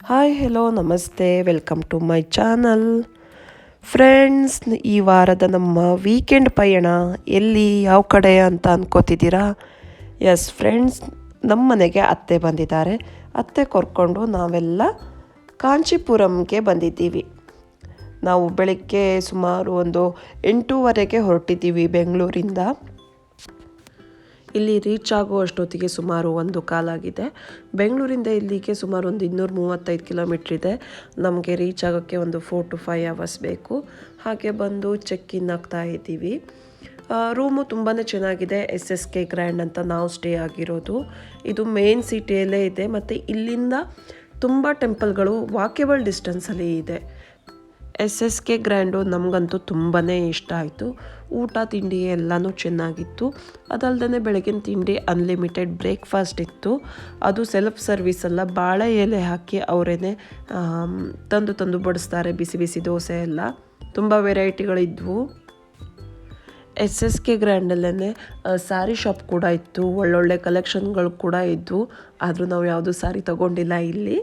Hi hello ನಮಸ್ತೆ welcome to my channel friends. ಈ ವಾರದ ನಮ್ಮ ವೀಕೆಂಡ್ ಪಯಣ ಎಲ್ಲಿ ಯಾವ ಕಡೆ ಅಂತ ಅನ್ಕೋತಿದ್ದೀರಾ? ಎಸ್ ಫ್ರೆಂಡ್ಸ್, ನಮ್ಮ ಮನೆಗೆ ಅತ್ತೆ ಬಂದಿದ್ದಾರೆ. ಅತ್ತೆ ಕರ್ಕೊಂಡು ನಾವೆಲ್ಲ ಕಾಂಚೀಪುರಂಗೆ ಬಂದಿದ್ದೀವಿ. ನಾವು ಬೆಳಗ್ಗೆ ಸುಮಾರು ಒಂದು 8:30ಗೆ ಹೊರಟಿದ್ದೀವಿ ಬೆಂಗಳೂರಿಂದ. ಇಲ್ಲಿ ರೀಚ್ ಆಗುವಷ್ಟೊತ್ತಿಗೆ ಸುಮಾರು 1:15 ಆಗಿದೆ. ಬೆಂಗಳೂರಿಂದ ಇಲ್ಲಿಗೆ ಸುಮಾರು ಒಂದು 235 ಕಿಲೋಮೀಟ್ರ್ ಇದೆ. ನಮಗೆ ರೀಚ್ ಆಗೋಕ್ಕೆ ಒಂದು 4 to 5 hours ಬೇಕು. ಹಾಗೆ ಬಂದು ಚೆಕ್ ಇನ್ ಆಗ್ತಾ ಇದ್ದೀವಿ. ರೂಮು ತುಂಬಾ ಚೆನ್ನಾಗಿದೆ. SSK ಗ್ರ್ಯಾಂಡ್ ಅಂತ ನಾವು ಸ್ಟೇ ಆಗಿರೋದು. ಇದು ಮೇನ್ ಸಿಟಿಯಲ್ಲೇ ಇದೆ ಮತ್ತು ಇಲ್ಲಿಂದ ತುಂಬ ಟೆಂಪಲ್ಗಳು ವಾಕೇಬಲ್ ಡಿಸ್ಟೆನ್ಸಲ್ಲಿ ಇದೆ. SSK ಗ್ರ್ಯಾಂಡು ನಮಗಂತೂ ತುಂಬಾ ಇಷ್ಟ ಆಯಿತು. ಊಟ ತಿಂಡಿ ಎಲ್ಲನೂ ಚೆನ್ನಾಗಿತ್ತು. ಅದಲ್ಲದೆ ಬೆಳಗಿನ ತಿಂಡಿ ಅನ್ಲಿಮಿಟೆಡ್ ಬ್ರೇಕ್ಫಾಸ್ಟ್ ಇತ್ತು. ಅದು ಸೆಲ್ಫ್ ಸರ್ವಿಸ್ ಅಲ್ಲ, ಬಾಳೆ ಎಲೆ ಹಾಕಿ ಅವರೇನೆ ತಂದು ಬಡಿಸ್ತಾರೆ. ಬಿಸಿ ಬಿಸಿ ದೋಸೆ ಎಲ್ಲ ತುಂಬ ವೆರೈಟಿಗಳಿದ್ವು. SSK ಗ್ರ್ಯಾಂಡಲ್ಲೇ ಸ್ಯಾರಿ ಶಾಪ್ ಕೂಡ ಇತ್ತು. ಒಳ್ಳೊಳ್ಳೆ ಕಲೆಕ್ಷನ್ಗಳು ಕೂಡ ಇದ್ವು. ಆದರೂ ನಾವು ಯಾವುದೂ ಸ್ಯಾರಿ ತೊಗೊಂಡಿಲ್ಲ. ಇಲ್ಲಿ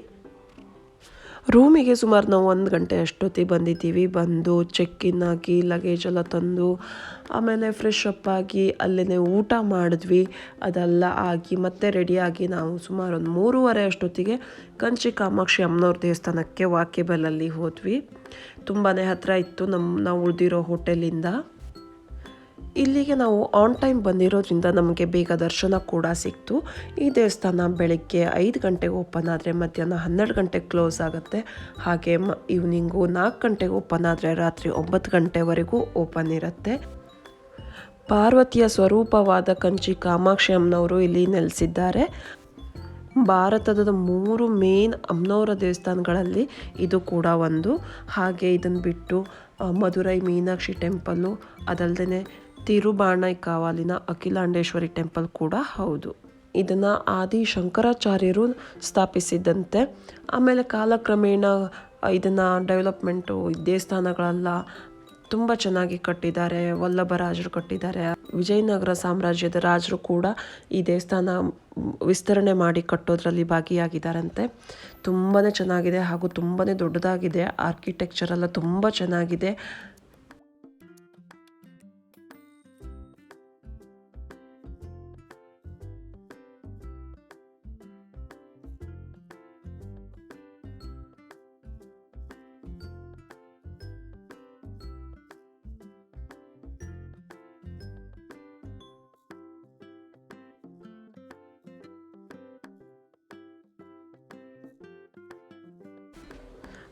ರೂಮಿಗೆ ಸುಮಾರು ನಾವು 1 ಗಂಟೆ ಅಷ್ಟೊತ್ತಿಗೆ ಬಂದಿದ್ದೀವಿ. ಬಂದು ಚೆಕ್ ಇನ್ ಆಗಿ ಲಗೇಜ್ ಎಲ್ಲ ತಂದು ಆಮೇಲೆ ಫ್ರೆಶ್ ಅಪ್ ಆಗಿ ಅಲ್ಲೇ ಊಟ ಮಾಡಿದ್ವಿ. ಅದೆಲ್ಲ ಆಗಿ ಮತ್ತೆ ರೆಡಿಯಾಗಿ ನಾವು ಸುಮಾರು ಒಂದು 3:30 ಅಷ್ಟೊತ್ತಿಗೆ ಕಂಚಿ ಕಾಮಾಕ್ಷಿ ಅಮ್ಮನವ್ರ ದೇವಸ್ಥಾನಕ್ಕೆ ವಾಕೇಬಲಲ್ಲಿ ಹೋದ್ವಿ. ತುಂಬಾ ಹತ್ತಿರ ಇತ್ತು ನಾವು ಉಳಿದಿರೋ ಹೋಟೆಲಿಂದ. ಇಲ್ಲಿಗೆ ನಾವು ಆನ್ ಟೈಮ್ ಬಂದಿರೋದ್ರಿಂದ ನಮಗೆ ಬೇಗ ದರ್ಶನ ಕೂಡ ಸಿಕ್ತು. ಈ ದೇವಸ್ಥಾನ ಬೆಳಗ್ಗೆ 5 ಗಂಟೆಗೆ ಓಪನ್ ಆದರೆ ಮಧ್ಯಾಹ್ನ 12 ಗಂಟೆಗೆ ಕ್ಲೋಸ್ ಆಗುತ್ತೆ. ಹಾಗೆ ಈವ್ನಿಂಗು 4 ಗಂಟೆಗೆ ಓಪನ್ ಆದರೆ ರಾತ್ರಿ 9 ಗಂಟೆವರೆಗೂ ಓಪನ್ ಇರುತ್ತೆ. ಪಾರ್ವತಿಯ ಸ್ವರೂಪವಾದ ಕಂಚಿ ಕಾಮಾಕ್ಷಿ ಅಮ್ಮನವರು ಇಲ್ಲಿ ನೆಲೆಸಿದ್ದಾರೆ. ಭಾರತದ 3 ಮೇನ್ ಅಮ್ಮನವರ ದೇವಸ್ಥಾನಗಳಲ್ಲಿ ಇದು ಕೂಡ ಒಂದು. ಹಾಗೆ ಇದನ್ನು ಬಿಟ್ಟು ಮಧುರೈ ಮೀನಾಕ್ಷಿ ಟೆಂಪಲ್ಲು, ಅದಲ್ಲದೆ ತಿರುಬಾಣೈಕಾವಲಿನ ಅಖಿಲಾಂಡೇಶ್ವರಿ ಟೆಂಪಲ್ ಕೂಡ ಹೌದು. ಇದನ್ನು ಆದಿ ಶಂಕರಾಚಾರ್ಯರು ಸ್ಥಾಪಿಸಿದ್ದಂತೆ. ಆಮೇಲೆ ಕಾಲಕ್ರಮೇಣ ಇದನ್ನು ಡೆವಲಪ್ಮೆಂಟು ದೇವಸ್ಥಾನಗಳೆಲ್ಲ ತುಂಬ ಚೆನ್ನಾಗಿ ಕಟ್ಟಿದ್ದಾರೆ. ವಲ್ಲಭರಾಜರು ಕಟ್ಟಿದ್ದಾರೆ. ವಿಜಯನಗರ ಸಾಮ್ರಾಜ್ಯದ ರಾಜರು ಕೂಡ ಈ ದೇವಸ್ಥಾನ ವಿಸ್ತರಣೆ ಮಾಡಿ ಕಟ್ಟೋದ್ರಲ್ಲಿ ಭಾಗಿಯಾಗಿದ್ದಾರಂತೆ. ತುಂಬಾ ಚೆನ್ನಾಗಿದೆ ಹಾಗೂ ತುಂಬಾ ದೊಡ್ಡದಾಗಿದೆ. ಆರ್ಕಿಟೆಕ್ಚರ್ ಎಲ್ಲ ತುಂಬ ಚೆನ್ನಾಗಿದೆ.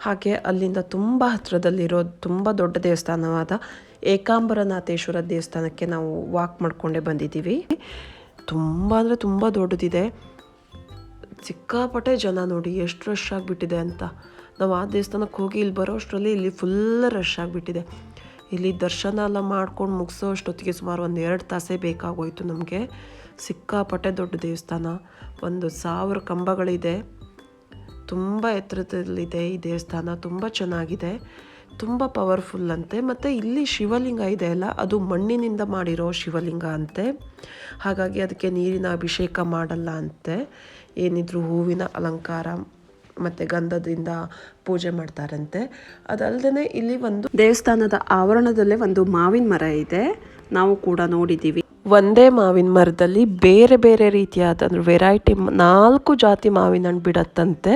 ಹಾಗೆ ಅಲ್ಲಿಂದ ತುಂಬ ಹತ್ತಿರದಲ್ಲಿರೋ ತುಂಬ ದೊಡ್ಡ ದೇವಸ್ಥಾನವಾದ ಏಕಾಂಬರನಾಥೇಶ್ವರ ದೇವಸ್ಥಾನಕ್ಕೆ ನಾವು ವಾಕ್ ಮಾಡಿಕೊಂಡೇ ಬಂದಿದ್ದೀವಿ. ತುಂಬ ಅಂದರೆ ತುಂಬ ದೊಡ್ಡದಿದೆ. ಸಿಕ್ಕಾಪಟ್ಟೆ ಜನ ನೋಡಿ ಎಷ್ಟು ರಶ್ ಆಗಿಬಿಟ್ಟಿದೆ ಅಂತ. ನಾವು ಆ ದೇವಸ್ಥಾನಕ್ಕೆ ಹೋಗಿ ಇಲ್ಲಿ ಬರೋ ಅಷ್ಟರಲ್ಲಿ ಇಲ್ಲಿ ಫುಲ್ ರಶ್ ಆಗಿಬಿಟ್ಟಿದೆ. ಇಲ್ಲಿ ದರ್ಶನ ಎಲ್ಲ ಮಾಡ್ಕೊಂಡು ಮುಗಿಸೋ ಅಷ್ಟೊತ್ತಿಗೆ ಸುಮಾರು ಒಂದು 2 ತಾಸೇ ಬೇಕಾಗೋಯಿತು ನಮಗೆ. ಸಿಕ್ಕಾಪಟ್ಟೆ ದೊಡ್ಡ ದೇವಸ್ಥಾನ. 1,000 ಕಂಬಗಳಿದೆ. ತುಂಬ ಎತ್ತರದಲ್ಲಿದೆ ಈ ದೇವಸ್ಥಾನ. ತುಂಬ ಚೆನ್ನಾಗಿದೆ, ತುಂಬ ಪವರ್ಫುಲ್ ಅಂತೆ. ಮತ್ತು ಇಲ್ಲಿ ಶಿವಲಿಂಗ ಇದೆ ಅಲ್ಲ, ಅದು ಮಣ್ಣಿನಿಂದ ಮಾಡಿರೋ ಶಿವಲಿಂಗ ಅಂತೆ. ಹಾಗಾಗಿ ಅದಕ್ಕೆ ನೀರಿನ ಅಭಿಷೇಕ ಮಾಡಲ್ಲ ಅಂತೆ. ಏನಿದ್ರು ಹೂವಿನ ಅಲಂಕಾರ ಮತ್ತು ಗಂಧದಿಂದ ಪೂಜೆ ಮಾಡ್ತಾರಂತೆ. ಅದಲ್ಲದೆ ಇಲ್ಲಿ ಒಂದು ದೇವಸ್ಥಾನದ ಆವರಣದಲ್ಲೇ ಒಂದು ಮಾವಿನ ಮರ ಇದೆ. ನಾವು ಕೂಡ ನೋಡಿದ್ದೀವಿ. ಒಂದೇ ಮಾವಿನ ಮರದಲ್ಲಿ ಬೇರೆ ಬೇರೆ ರೀತಿಯಾದ ಅಂದರೆ ವೆರೈಟಿ 4 ಜಾತಿ ಮಾವಿನ ಹಣ್ಣು ಬಿಡತ್ತಂತೆ.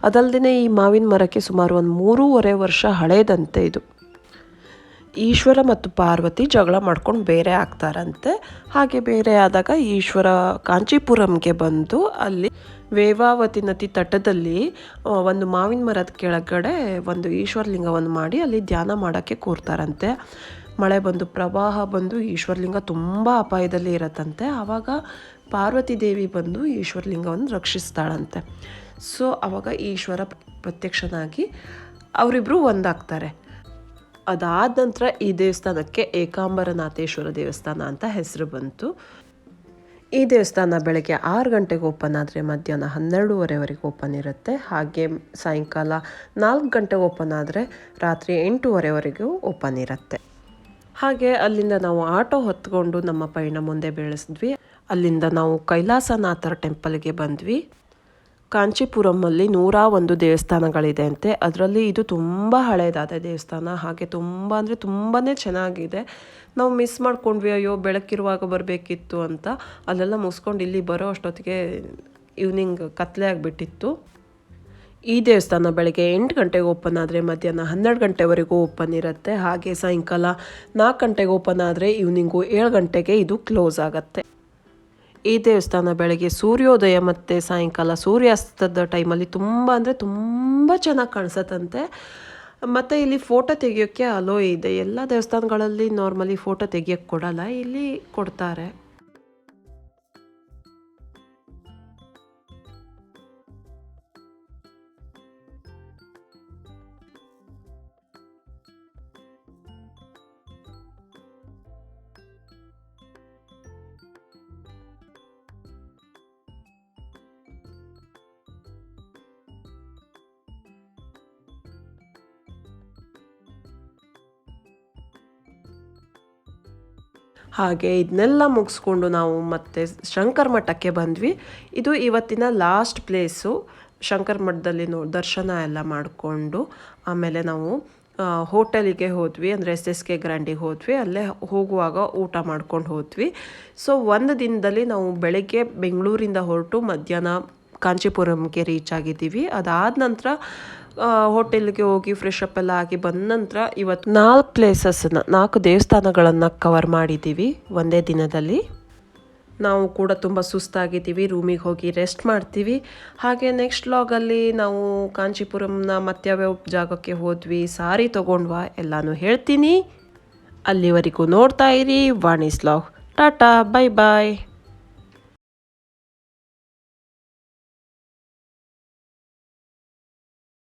ಅದಲ್ಲದೆ ಈ ಮಾವಿನ ಮರಕ್ಕೆ ಸುಮಾರು ಒಂದು 3.5 ವರ್ಷ ಹಳೇದಂತೆ ಇದು. ಈಶ್ವರ ಮತ್ತು ಪಾರ್ವತಿ ಜಗಳ ಮಾಡ್ಕೊಂಡು ಬೇರೆ ಆಗ್ತಾರಂತೆ. ಹಾಗೆ ಬೇರೆ ಆದಾಗ ಈಶ್ವರ ಕಾಂಚೀಪುರಂಗೆ ಬಂದು ಅಲ್ಲಿ ವೇವಾವತಿ ನದಿ ತಟದಲ್ಲಿ ಒಂದು ಮಾವಿನ ಮರದ ಕೆಳಗಡೆ ಒಂದು ಈಶ್ವರಲಿಂಗವನ್ನು ಮಾಡಿ ಅಲ್ಲಿ ಧ್ಯಾನ ಮಾಡೋಕ್ಕೆ ಕೂರ್ತಾರಂತೆ. ಮಳೆ ಬಂದು ಪ್ರವಾಹ ಬಂದು ಈಶ್ವರಲಿಂಗ ತುಂಬ ಅಪಾಯದಲ್ಲಿ ಇರತ್ತಂತೆ. ಆವಾಗ ಪಾರ್ವತಿ ದೇವಿ ಬಂದು ಈಶ್ವರಲಿಂಗವನ್ನು ರಕ್ಷಿಸ್ತಾಳಂತೆ. ಸೊ ಆವಾಗ ಈಶ್ವರ ಪ್ರತ್ಯಕ್ಷನಾಗಿ ಅವರಿಬ್ಬರು ಒಂದಾಗ್ತಾರೆ. ಅದಾದ ನಂತರ ಈ ದೇವಸ್ಥಾನಕ್ಕೆ ಏಕಾಂಬರನಾಥೇಶ್ವರ ದೇವಸ್ಥಾನ ಅಂತ ಹೆಸರು ಬಂತು. ಈ ದೇವಸ್ಥಾನ ಬೆಳಗ್ಗೆ 6 ಗಂಟೆಗೆ ಓಪನ್ ಆದರೆ ಮಧ್ಯಾಹ್ನ 12:30ವರೆಗೆ ಓಪನ್ ಇರುತ್ತೆ. ಹಾಗೆ ಸಾಯಂಕಾಲ 4 ಗಂಟೆಗೆ ಓಪನ್ ಆದರೆ ರಾತ್ರಿ 8:30ವರೆಗೂ ಓಪನ್ ಇರುತ್ತೆ. ಹಾಗೆ ಅಲ್ಲಿಂದ ನಾವು ಆಟೋ ಹೊತ್ಕೊಂಡು ನಮ್ಮ ಪಯಣ ಮುಂದೆ ಬೆಳೆಸಿದ್ವಿ. ಅಲ್ಲಿಂದ ನಾವು ಕೈಲಾಸನಾಥರ ಟೆಂಪಲ್ಗೆ ಬಂದ್ವಿ. ಕಾಂಚೀಪುರಮಲ್ಲಿ 101 ದೇವಸ್ಥಾನಗಳಿದೆ ಅಂತೆ. ಅದರಲ್ಲಿ ಇದು ತುಂಬ ಹಳೇದಾದ ದೇವಸ್ಥಾನ. ಹಾಗೆ ತುಂಬ ಅಂದರೆ ತುಂಬಾ ಚೆನ್ನಾಗಿದೆ. ನಾವು ಮಿಸ್ ಮಾಡ್ಕೊಂಡ್ವಿ, ಅಯ್ಯೋ ಬೆಳಕಿರುವಾಗ ಬರಬೇಕಿತ್ತು ಅಂತ. ಅಲ್ಲೆಲ್ಲ ಮುಗಿಸ್ಕೊಂಡು ಇಲ್ಲಿ ಬರೋ ಅಷ್ಟೊತ್ತಿಗೆ ಈವ್ನಿಂಗ್ ಕತ್ಲೆ ಆಗಿಬಿಟ್ಟಿತ್ತು. ಈ ದೇವಸ್ಥಾನ ಬೆಳಗ್ಗೆ 8 ಗಂಟೆಗೆ ಓಪನ್ ಆದರೆ ಮಧ್ಯಾಹ್ನ 12 ಗಂಟೆವರೆಗೂ ಓಪನ್ ಇರುತ್ತೆ. ಹಾಗೆ ಸಾಯಂಕಾಲ 4 ಗಂಟೆಗೆ ಓಪನ್ ಆದರೆ ಈವ್ನಿಂಗು 7 ಗಂಟೆಗೆ ಇದು ಕ್ಲೋಸ್ ಆಗುತ್ತೆ. ಈ ದೇವಸ್ಥಾನ ಬೆಳಗ್ಗೆ ಸೂರ್ಯೋದಯ ಮತ್ತು ಸಾಯಂಕಾಲ ಸೂರ್ಯಾಸ್ತದ ಟೈಮಲ್ಲಿ ತುಂಬ ಅಂದರೆ ತುಂಬ ಚೆನ್ನಾಗಿ ಕಾಣಿಸತ್ತಂತೆ. ಮತ್ತು ಇಲ್ಲಿ ಫೋಟೋ ತೆಗಿಯೋಕ್ಕೆ ಅಲೋ ಇದೆ. ಎಲ್ಲ ದೇವಸ್ಥಾನಗಳಲ್ಲಿ ನಾರ್ಮಲಿ ಫೋಟೋ ತೆಗಿಯೋಕ್ಕೆ ಕೊಡಲ್ಲ, ಇಲ್ಲಿ ಕೊಡ್ತಾರೆ. ಹಾಗೆ ಇದನ್ನೆಲ್ಲ ಮುಗಿಸ್ಕೊಂಡು ನಾವು ಮತ್ತೆ ಶಂಕರ ಮಠಕ್ಕೆ ಬಂದ್ವಿ. ಇದು ಇವತ್ತಿನ ಲಾಸ್ಟ್ ಪ್ಲೇಸು. ಶಂಕರ ಮಠದಲ್ಲಿ ದರ್ಶನ ಎಲ್ಲ ಮಾಡಿಕೊಂಡು ಆಮೇಲೆ ನಾವು ಹೋಟೆಲಿಗೆ ಹೋದ್ವಿ, ಅಂದರೆ SSK ಗ್ರ್ಯಾಂಡಿಗೆ ಹೋದ್ವಿ. ಅಲ್ಲೇ ಹೋಗುವಾಗ ಊಟ ಮಾಡ್ಕೊಂಡು ಹೋದ್ವಿ. ಸೊ ಒಂದು ದಿನದಲ್ಲಿ ನಾವು ಬೆಳಗ್ಗೆ ಬೆಂಗಳೂರಿಂದ ಹೊರಟು ಮಧ್ಯಾಹ್ನ ಕಾಂಚೀಪುರಂಗೆ ರೀಚ್ ಆಗಿದ್ದೀವಿ. ಅದಾದ ನಂತರ ಹೋಟೆಲ್ಗೆ ಹೋಗಿ ಫ್ರೆಶ್ ಅಪ್ ಎಲ್ಲ ಆಗಿ ಬಂದ ನಂತರ ಇವತ್ತು 4 ಪ್ಲೇಸಸ್ನ 4 ದೇವಸ್ಥಾನಗಳನ್ನು ಕವರ್ ಮಾಡಿದ್ದೀವಿ ಒಂದೇ ದಿನದಲ್ಲಿ. ನಾವು ಕೂಡ ತುಂಬ ಸುಸ್ತಾಗಿದ್ದೀವಿ, ರೂಮಿಗೆ ಹೋಗಿ ರೆಸ್ಟ್ ಮಾಡ್ತೀವಿ. ಹಾಗೆ ನೆಕ್ಸ್ಟ್ ವ್ಲಾಗಲ್ಲಿ ನಾವು ಕಾಂಚೀಪುರಂನ ಮತ್ಯಾವ್ಯಾವ ಜಾಗಕ್ಕೆ ಹೋದ್ವಿ, ಸಾರಿ ತೊಗೊಂಡ್ವಾ ಎಲ್ಲನೂ ಹೇಳ್ತೀನಿ. ಅಲ್ಲಿವರೆಗೂ ನೋಡ್ತಾ ಇರಿ ವಾಣೀಸ್ ವ್ಲಾಗ್. ಟಾಟಾ, ಬೈ ಬಾಯ್.